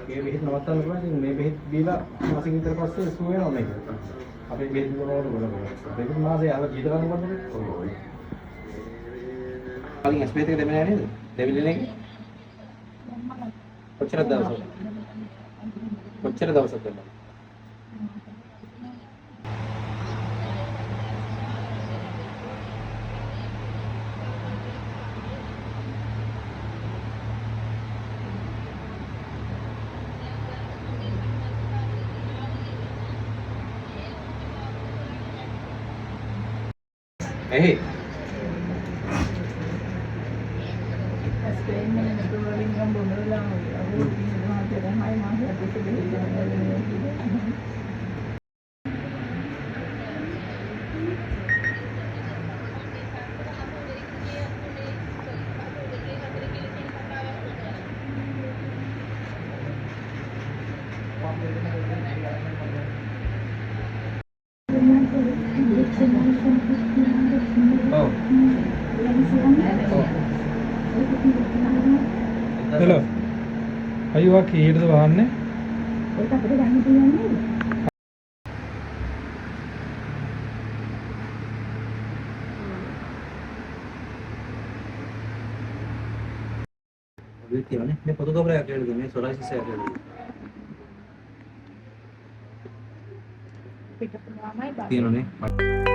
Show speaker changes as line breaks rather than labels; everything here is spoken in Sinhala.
ඒ බෙහෙත් නවත්තන්න පුළුවන්. ඉතින් මේ බෙහෙත් දීලා මාසෙක විතර පස්සේ සුව වෙනවා මේක. අපේ බෙහෙත් දුන්නකොට බලන්න. දෙක මාසේ ආව ජීවිත ගන්න කොහොමද? ඔව්. කලින් ස්පේස් එක දෙන්නේ නැහැ නේද? දෙවිලෙන් එක. කොච්චර දවසද? කොච්චර දවසද? Hey.
Hello. Ayo आ खीर तो बाहर ने मैं पता तो बड़ा क्या मैं सोलह से तीनों ने